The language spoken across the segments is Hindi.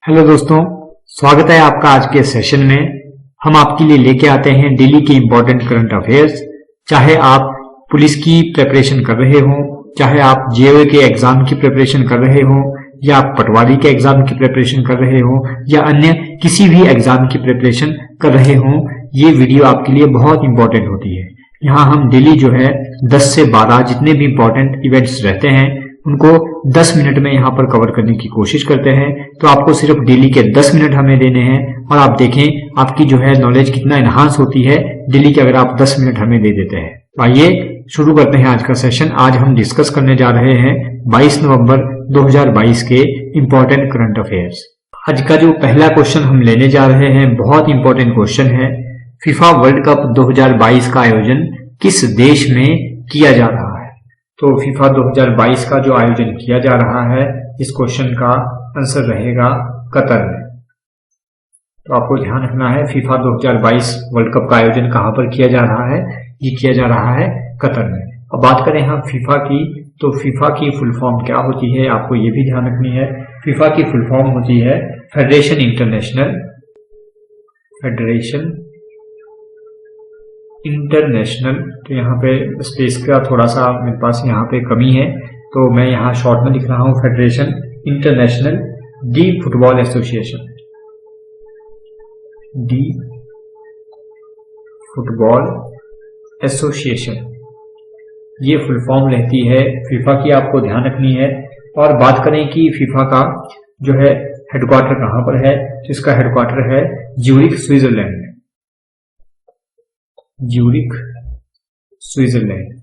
हेलो दोस्तों, स्वागत है आपका आज के सेशन में। हम आपके लिए लेके आते हैं डेली के इम्पोर्टेंट करंट अफेयर्स। चाहे आप पुलिस की प्रिपरेशन कर रहे हो, चाहे आप जेईई के एग्जाम की प्रिपरेशन कर रहे हो, या आप पटवारी के एग्जाम की प्रिपरेशन कर रहे हो, या अन्य किसी भी एग्जाम की प्रिपरेशन कर रहे हो, ये वीडियो आपके लिए बहुत इंपॉर्टेंट होती है। यहाँ हम डेली जो है 10 से 12 जितने भी इंपॉर्टेंट इवेंट्स रहते हैं उनको 10 मिनट में यहाँ पर कवर करने की कोशिश करते हैं। तो आपको सिर्फ डेली के 10 मिनट हमें देने हैं और आप देखें आपकी जो है नॉलेज कितना एनहांस होती है डेली के अगर आप 10 मिनट हमें दे देते हैं। तो आइए शुरू करते हैं आज का सेशन। आज हम डिस्कस करने जा रहे हैं 22 नवंबर 2022 के इम्पोर्टेंट करंट अफेयर्स। आज का जो पहला क्वेश्चन हम लेने जा रहे हैं बहुत इंपॉर्टेंट क्वेश्चन है। फीफा वर्ल्ड कप 2022 का आयोजन किस देश में किया जा रहा है? तो फीफा 2022 का जो आयोजन किया जा रहा है, इस क्वेश्चन का आंसर रहेगा कतर में। तो आपको ध्यान रखना है फीफा 2022 वर्ल्ड कप का आयोजन कहां पर किया जा रहा है? ये किया जा रहा है कतर में। अब बात करें हम फीफा की, तो फीफा की फुल फॉर्म क्या होती है, आपको ये भी ध्यान रखनी है। फीफा की फुल फॉर्म होती है फेडरेशन इंटरनेशनल तो यहाँ पे स्पेस का थोड़ा सा मेरे पास यहाँ पे कमी है, तो मैं यहाँ शॉर्ट में लिख रहा हूँ federation international D football association. D football association ये फुल फॉर्म रहती है फीफा की, आपको ध्यान रखनी है। और बात करें कि फीफा का जो है हेडक्वार्टर कहाँ पर है, तो इसका हेडक्वार्टर है ज्यूरिख स्विट्जरलैंड में। Zurich Switzerland.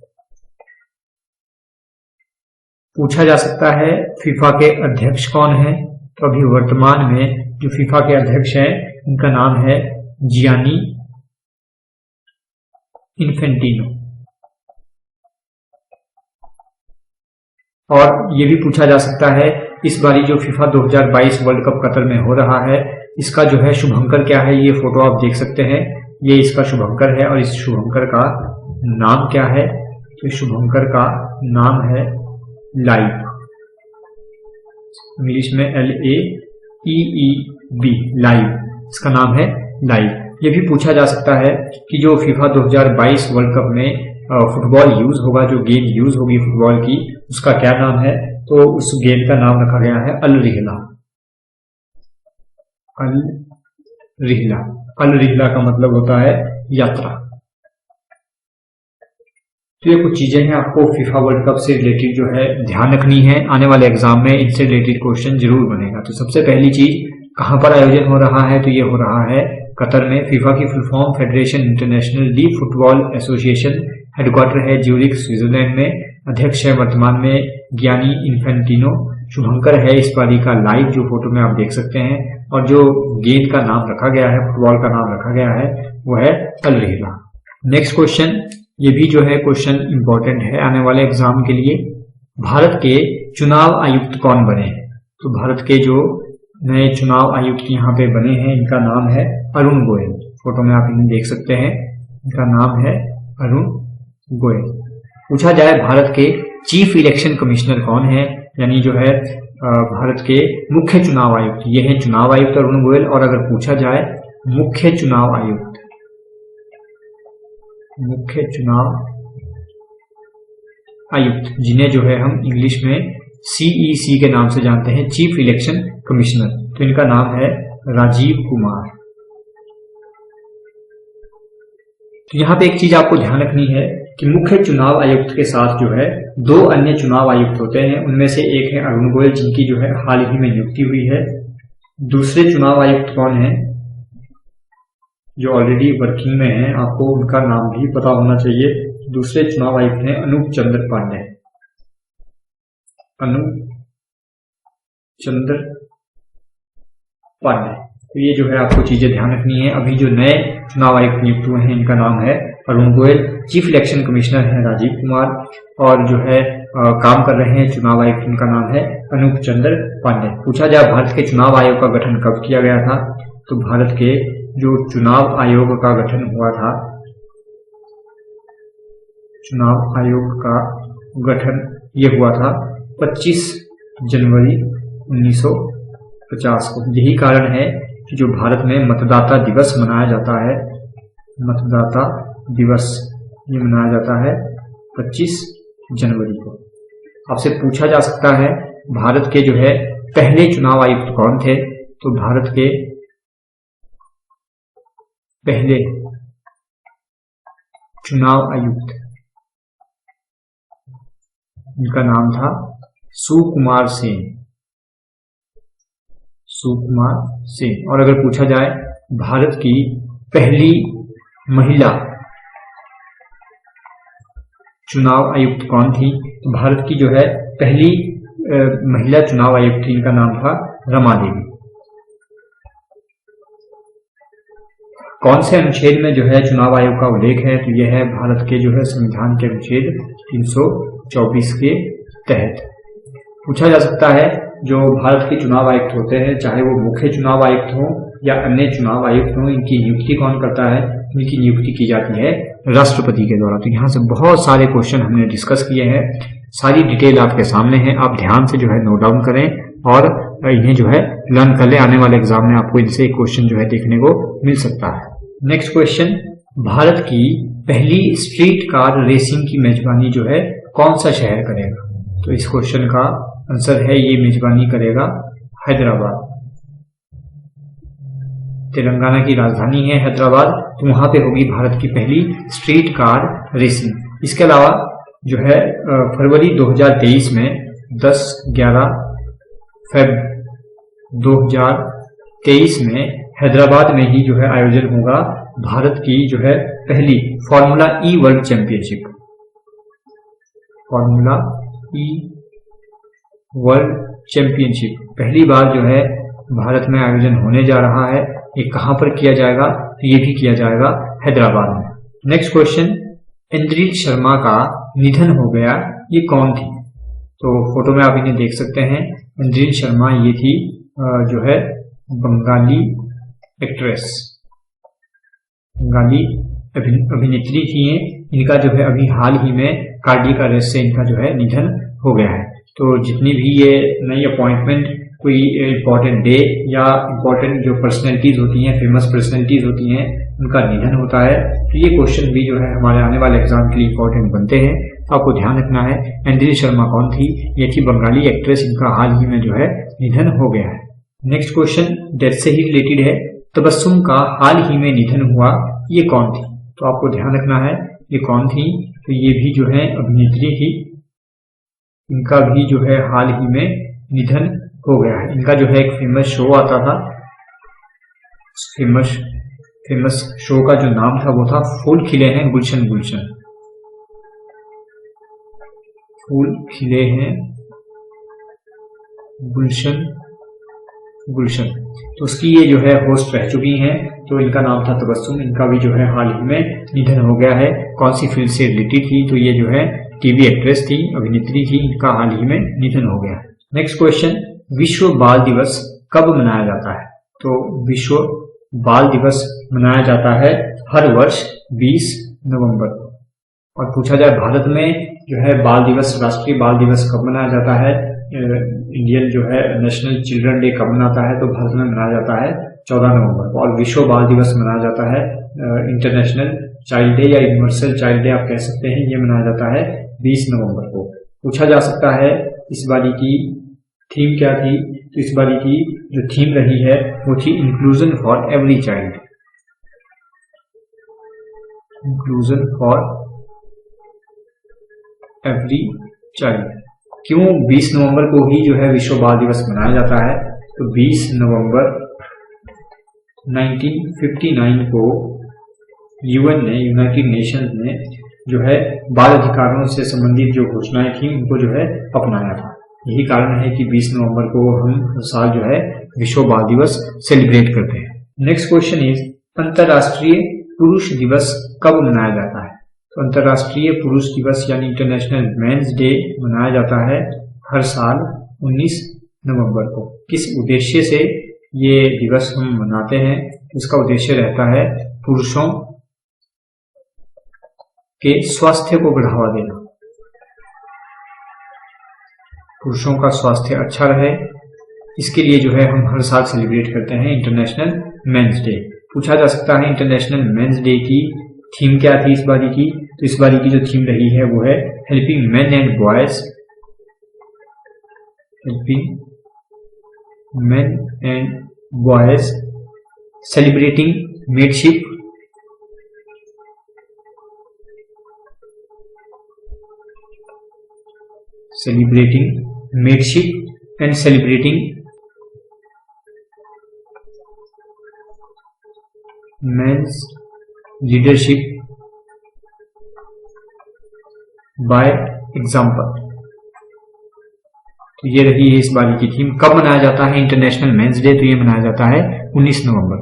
पूछा जा सकता है फीफा के अध्यक्ष कौन है? तो अभी वर्तमान में जो फीफा के अध्यक्ष हैं उनका नाम है जियानी इन्फेंटिनो। और ये भी पूछा जा सकता है इस बारी जो फीफा 2022 वर्ल्ड कप कतर में हो रहा है, इसका जो है शुभंकर क्या है? ये फोटो आप देख सकते हैं, ये इसका शुभंकर है और इस शुभंकर का नाम क्या है? तो इस शुभंकर का नाम है लाइव, इंग्लिश में LAEEB, लाइव, इसका नाम है लाइव। ये भी पूछा जा सकता है कि जो फीफा 2022 वर्ल्ड कप में फुटबॉल यूज होगा, जो गेंद यूज होगी फुटबॉल की, उसका क्या नाम है? तो उस गेंद का नाम रखा गया है अल रिहला। अल रिहला, अल रिहला का मतलब होता है यात्रा। तो ये कुछ चीजें हैं आपको फीफा वर्ल्ड कप से रिलेटेड जो है ध्यान रखनी है। आने वाले एग्जाम में इनसे रिलेटेड क्वेश्चन जरूर बनेगा। तो सबसे पहली चीज कहां पर आयोजन हो रहा है? तो ये हो रहा है कतर में। फीफा की full form federation international D football association, headquarter है ज्यूरिख स्विट्जरलैंड में, अध्यक्ष है वर्तमान में गियानी इन्फेंटिनो, शुभंकर है इस पारी का लाइव जो फोटो में आप देख सकते हैं, और जो गेंद का नाम रखा गया है, फुटबॉल का नाम रखा गया है, वो है अल रिहला। नेक्स्ट क्वेश्चन, ये भी जो है क्वेश्चन इंपॉर्टेंट है आने वाले एग्जाम के लिए। भारत के चुनाव आयुक्त कौन बने हैं? तो भारत के जो नए चुनाव आयुक्त यहाँ पे बने हैं, इनका नाम है अरुण गोयल। फोटो में आप इन्हें देख सकते हैं, इनका नाम है अरुण गोयल। पूछा जाए भारत के चीफ इलेक्शन कमिश्नर कौन है, यानी जो है भारत के मुख्य चुनाव आयुक्त, ये है चुनाव आयुक्त अरुण गोयल। और अगर पूछा जाए मुख्य चुनाव आयुक्त, मुख्य चुनाव आयुक्त जिन्हें जो है हम इंग्लिश में CEC के नाम से जानते हैं, चीफ इलेक्शन कमिश्नर, तो इनका नाम है राजीव कुमार। तो यहाँ पे एक चीज आपको ध्यान रखनी है कि मुख्य चुनाव आयुक्त के साथ जो है 2 अन्य चुनाव आयुक्त होते हैं। उनमें से एक है अरुण गोयल, जिनकी जो है हाल ही में नियुक्ति हुई है। दूसरे चुनाव आयुक्त कौन है जो ऑलरेडी वर्किंग में है, आपको उनका नाम भी पता होना चाहिए। दूसरे चुनाव आयुक्त हैं अनूप चंद्र पांडे। अनूप चंद्र पांडे। तो ये जो है आपको चीजें ध्यान रखनी है। अभी जो नए चुनाव आयुक्त नियुक्त हुए हैं, इनका नाम है Arun Goyal, chief election commissioner है राजीव कुमार, और जो है काम कर रहे हैं चुनाव आयुक्त, इनका नाम है अनूप चंद्र पांडे। पूछा जाए भारत के चुनाव आयोग का गठन कब किया गया था? तो भारत के जो चुनाव आयोग का गठन हुआ था, चुनाव आयोग का गठन ये हुआ था 25 जनवरी 50 को। यही कारण है कि जो भारत में मतदाता दिवस मनाया जाता है, मतदाता दिवस ये मनाया जाता है 25 जनवरी को। आपसे पूछा जा सकता है भारत के जो है पहले चुनाव आयुक्त कौन थे, तो भारत के पहले चुनाव आयुक्त, इनका नाम था सुकुमार सेन, सुकुमार सेन। और अगर पूछा जाए भारत की पहली महिला चुनाव आयुक्त कौन थी, तो भारत की जो है पहली महिला चुनाव आयुक्त थी, इनका नाम था रमा देवी। कौन से अनुच्छेद में जो है चुनाव आयोग का उल्लेख है, तो यह है भारत के जो है संविधान के अनुच्छेद 324 के तहत। पूछा जा सकता है जो भारत के चुनाव आयुक्त होते हैं, चाहे वो मुख्य चुनाव आयुक्त हो या अन्य चुनाव आयुक्त हो, इनकी नियुक्ति कौन करता है? इनकी नियुक्ति की जाती है राष्ट्रपति के द्वारा। तो यहाँ से बहुत सारे क्वेश्चन हमने डिस्कस किए हैं, सारी डिटेल आपके सामने है, आप ध्यान से जो है नोट डाउन करें और इन्हें जो है लर्न कर ले। आने वाले एग्जाम में आपको इनसे एक क्वेश्चन जो है देखने को मिल सकता है। नेक्स्ट क्वेश्चन, भारत की पहली स्ट्रीट कार रेसिंग की मेजबानी जो है कौन सा शहर करेगा? तो इस क्वेश्चन का आंसर है ये मेजबानी करेगा हैदराबाद। तेलंगाना की राजधानी है हैदराबाद, तो वहां पे होगी भारत की पहली स्ट्रीट कार रेसिंग। इसके अलावा जो है फरवरी 2023 में 10-11 फरवरी 2023 में हैदराबाद में ही जो है आयोजन होगा भारत की जो है पहली फॉर्मूला ई वर्ल्ड चैंपियनशिप। फॉर्मूला ई वर्ल्ड चैंपियनशिप पहली बार जो है भारत में आयोजन होने जा रहा है। ये कहां पर किया जाएगा? तो ये भी किया जाएगा हैदराबाद में। नेक्स्ट क्वेश्चन, इंद्रजीत शर्मा का निधन हो गया, ये कौन थी? तो फोटो में आप इन्हें देख सकते हैं। इंद्रजीत शर्मा ये थी जो है बंगाली एक्ट्रेस, बंगाली अभिनेत्री थी। इनका जो है अभी हाल ही में कार्डियक अरेस्ट से इनका जो है निधन हो गया है। तो जितनी भी ये नई अपॉइंटमेंट, कोई इम्पोर्टेंट डे या इम्पोर्टेंट जो पर्सनैलिटीज होती हैं, फेमस पर्सनैलिटीज होती हैं, उनका निधन होता है, तो ये क्वेश्चन भी जो है हमारे आने वाले एग्जाम के लिए इम्पोर्टेंट बनते हैं। तो आपको ध्यान रखना है इंद्रजीत शर्मा कौन थी? ये थी बंगाली एक्ट्रेस, इनका हाल ही में जो है निधन हो गया है। नेक्स्ट क्वेश्चन डेथ से ही रिलेटेड है, तबस्सुम का हाल ही में निधन हुआ, ये कौन थी? तो आपको ध्यान रखना है ये कौन थी? तो ये भी जो है अभिनेत्री थी, इनका भी जो है हाल ही में निधन हो गया है। इनका जो है एक फेमस शो आता था, फेमस शो का जो नाम था वो था फूल खिले हैं गुलशन गुलशन, फूल खिले हैं गुलशन गुलशन। तो उसकी ये जो है होस्ट रह चुकी हैं, तो इनका नाम था तबस्सुम। इनका भी जो है हाल ही में निधन हो गया है। कौन सी फील्ड से रिलेटेड थी? तो ये जो है टीवी एक्ट्रेस थी, अभिनेत्री थी, इनका हाल ही में निधन हो गया। नेक्स्ट क्वेश्चन, विश्व बाल दिवस कब मनाया जाता है? तो विश्व बाल दिवस मनाया जाता है हर वर्ष 20 नवंबर। और पूछा जाए भारत में जो है बाल दिवस, राष्ट्रीय बाल दिवस कब मनाया जाता है, इंडियन जो है नेशनल चिल्ड्रन डे कब मनाता है? तो भारत में मनाया जाता है 14 नवंबर को। और विश्व बाल दिवस मनाया जाता है इंटरनेशनल चाइल्ड डे या यूनिवर्सल चाइल्ड डे आप कह सकते हैं, ये मनाया जाता है 20 नवंबर को। पूछा जा सकता है इस बारी की थीम क्या थी? तो इस बारी की जो थीम रही है वो थी inclusion for every child, inclusion for every child. क्यों 20 नवंबर को ही जो है विश्व बाल दिवस मनाया जाता है? तो 20 नवंबर 1959 को यूएन ने, यूनाइटेड नेशंस ने जो है बाल अधिकारों से संबंधित जो घोषणाएं थी उनको जो है अपनाया था। यही कारण है कि 20 नवंबर को हम हर साल जो है विश्व बाल दिवस सेलिब्रेट करते हैं। नेक्स्ट क्वेश्चन इज, अंतरराष्ट्रीय पुरुष दिवस कब मनाया जाता है? तो अंतरराष्ट्रीय पुरुष दिवस यानी इंटरनेशनल मेंस डे मनाया जाता है हर साल 19 नवंबर को। किस उद्देश्य से ये दिवस हम मनाते हैं? इसका उद्देश्य रहता है पुरुषों के स्वास्थ्य को बढ़ावा देना, पुरुषों का स्वास्थ्य अच्छा रहे इसके लिए जो है हम हर साल सेलिब्रेट करते हैं इंटरनेशनल मेंस डे। पूछा जा सकता है इंटरनेशनल मेंस डे की थीम क्या थी इस बारी की, तो इस बारी की जो थीम रही है वो है helping men and boys, helping men and boys celebrating mateship, and celebrating men's leadership by example. तो ये रही है इस बारी की थीम। कब मनाया जाता है इंटरनेशनल मेंस डे? तो ये मनाया जाता है 19 नवंबर।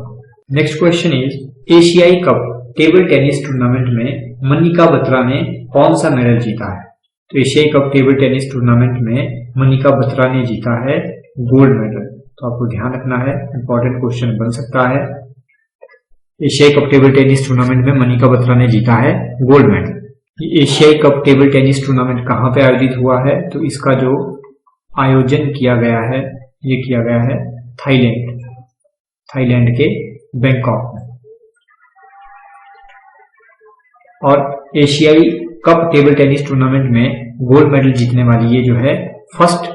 नेक्स्ट क्वेश्चन इज, एशियाई कप टेबल टेनिस टूर्नामेंट में मनिका बत्रा ने कौन सा मेडल जीता है? तो एशियाई कप टेबल टेनिस टूर्नामेंट में मनिका बत्रा ने जीता है गोल्ड मेडल। तो आपको ध्यान रखना है, इंपॉर्टेंट क्वेश्चन बन सकता है। एशियाई कप टेबल टेनिस टूर्नामेंट में मनिका बत्रा ने जीता है गोल्ड मेडल। एशियाई कप टेबल टेनिस टूर्नामेंट कहाँ पे आयोजित हुआ है? तो इसका जो आयोजन किया गया है ये किया गया है थाईलैंड के बैंकॉक में। और एशियाई कप टेबल टेनिस टूर्नामेंट में गोल्ड मेडल जीतने वाली ये जो है फर्स्ट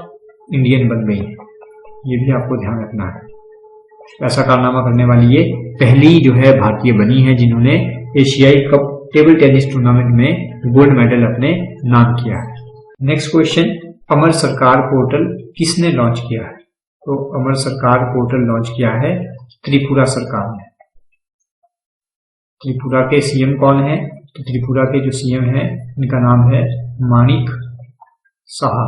इंडियन बन गई। ये भी आपको ध्यान रखना है। ऐसा कारनामा करने वाली ये पहली जो है भारतीय बनी है जिन्होंने एशियाई कप टेबल टेनिस टूर्नामेंट में गोल्ड मेडल अपने नाम किया है। नेक्स्ट क्वेश्चन, अमर सरकार पोर्टल किसने लॉन्च किया है? तो अमर सरकार पोर्टल लॉन्च किया है त्रिपुरा सरकार ने। त्रिपुरा के सीएम कौन है? तो त्रिपुरा के जो सीएम है इनका नाम है मानिक साहा।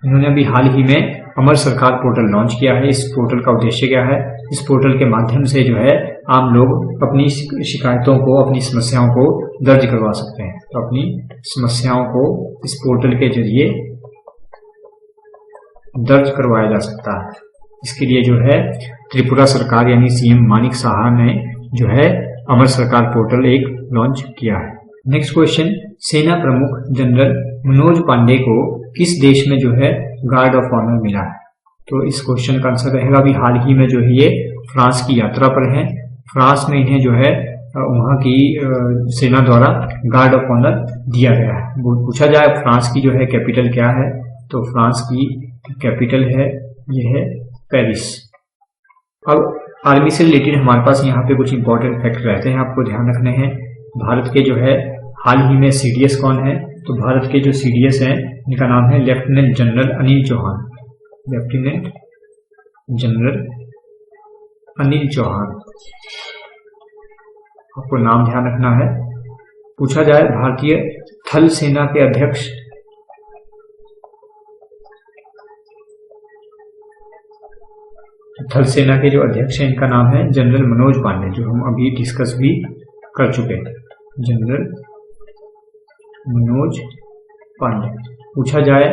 इन्होंने अभी हाल ही में अमर सरकार पोर्टल लॉन्च किया है। इस पोर्टल का उद्देश्य क्या है? इस पोर्टल के माध्यम से जो है आम लोग अपनी शिकायतों को, अपनी समस्याओं को दर्ज करवा सकते हैं। तो अपनी समस्याओं को इस पोर्टल के जरिए दर्ज करवाया जा सकता है। इसके लिए जो है त्रिपुरा सरकार यानी सीएम मानिक साहा ने जो है अमर सरकार पोर्टल एक लॉन्च किया है। नेक्स्ट क्वेश्चन, सेना प्रमुख जनरल मनोज पांडे को किस देश में जो है गार्ड ऑफ ऑनर मिला है? तो इस क्वेश्चन का आंसर रहेगा अभी हाल ही में जो है ये फ्रांस की यात्रा पर है। फ्रांस में इन्हें जो है वहां की सेना द्वारा गार्ड ऑफ ऑनर दिया गया है। पूछा जाए फ्रांस की जो है कैपिटल क्या है? तो फ्रांस की कैपिटल है ये है पेरिस। अब आर्मी से रिलेटेड हमारे पास यहाँ पे कुछ इंपॉर्टेंट फैक्ट रहते हैं, आपको ध्यान रखने हैं। भारत के जो है हाल ही में सीडीएस कौन है? तो भारत के जो सीडीएस हैं इनका नाम है lieutenant general Anil Chauhan. Lieutenant general Anil Chauhan, आपको नाम ध्यान रखना है। पूछा जाए भारतीय थल सेना के अध्यक्ष, थल सेना के जो अध्यक्ष हैं इनका नाम है जनरल मनोज पांडे, जो हम अभी डिस्कस भी कर चुके हैं। जनरल मनोज पांडे। पूछा जाए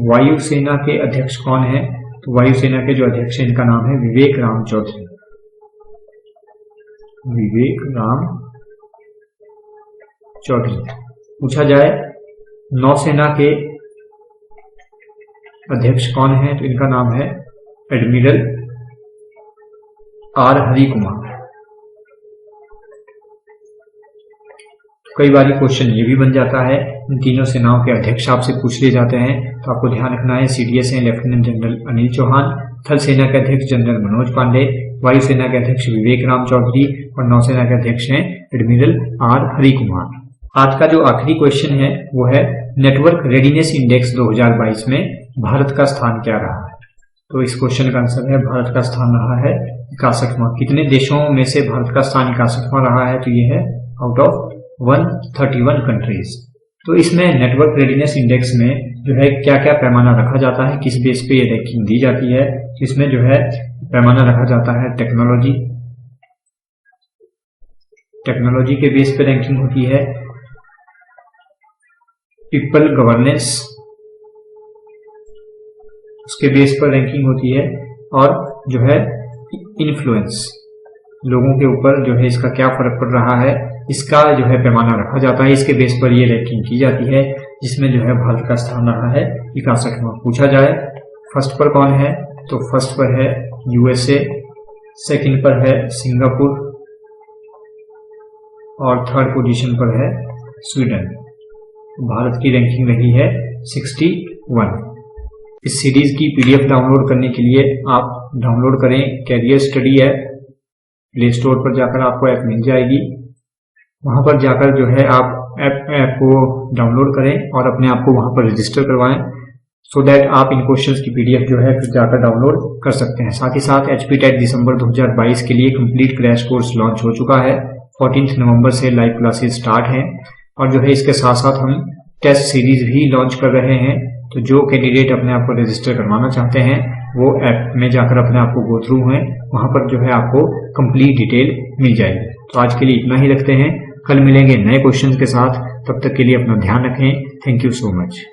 वायुसेना के अध्यक्ष कौन है? तो वायुसेना के जो अध्यक्ष हैं इनका नाम है विवेक राम चौधरी। विवेक राम चौधरी। पूछा जाए नौसेना के अध्यक्ष कौन है? तो इनका नाम है एडमिरल आर हरि कुमार। कई बार क्वेश्चन ये भी बन जाता है, इन तीनों सेनाओं के अध्यक्ष आपसे पूछ लिए जाते हैं, तो आपको ध्यान रखना है सीडीएस हैं लेफ्टिनेंट जनरल अनिल चौहान, थल सेना के अध्यक्ष जनरल मनोज पांडे, वायुसेना के अध्यक्ष विवेक राम चौधरी और नौसेना के अध्यक्ष हैं एडमिरल आर हरि कुमार। आज का जो आखिरी क्वेश्चन है वो है नेटवर्क रेडीनेस इंडेक्स 2022 में भारत का स्थान क्या रहा है? तो इस क्वेश्चन का आंसर है भारत का स्थान रहा है 61वां। कितने देशों में से भारत का स्थान 61वां रहा है? तो ये है आउट ऑफ 131 कंट्रीज। तो इसमें नेटवर्क रेडीनेस इंडेक्स में जो है क्या क्या पैमाना रखा जाता है, किस बेस पे ये रैंकिंग दी जाती है? इसमें जो है पैमाना रखा जाता है टेक्नोलॉजी, टेक्नोलॉजी के बेस पे रैंकिंग होती है। पीपल गवर्नेंस, उसके बेस पर रैंकिंग होती है। और जो है इन्फ्लुएंस, लोगों के ऊपर जो है इसका क्या फर्क पड़ रहा है, इसका जो है पैमाना रखा जाता है। इसके बेस पर ये रैंकिंग की जाती है, जिसमें जो है भारत का स्थान रहा है 61वां। पूछा जाए फर्स्ट पर कौन है, तो फर्स्ट पर है यूएसए, सेकंड पर है सिंगापुर और थर्ड पोजीशन पर है स्वीडन। भारत की रैंकिंग रही है 61। इस सीरीज की पीडीएफ डाउनलोड करने के लिए आप डाउनलोड करें career study app. Play store पर जाकर आपको ऐप मिल जाएगी, वहां पर जाकर जो है आप ऐप को डाउनलोड करें और अपने आप को वहां पर रजिस्टर करवाएं, सो दैट आप इन क्वेश्चंस की पीडीएफ जो है फिर जाकर डाउनलोड कर सकते हैं। साथ ही साथ एचपी टेट दिसंबर 2022 के लिए कंप्लीट क्रैश कोर्स लॉन्च हो चुका है। 14 नवंबर से लाइव क्लासेस स्टार्ट हैं और जो है इसके साथ साथ हम टेस्ट सीरीज भी लॉन्च कर रहे हैं। तो जो कैंडिडेट अपने आप को रजिस्टर करवाना चाहते हैं वो ऐप में जाकर अपने आप को गो थ्रू हैं, वहां पर जो है आपको कंप्लीट डिटेल मिल जाएगी। तो आज के लिए इतना ही रखते हैं, कल मिलेंगे नए क्वेश्चंस के साथ। तब तक के लिए अपना ध्यान रखें। Thank you so much.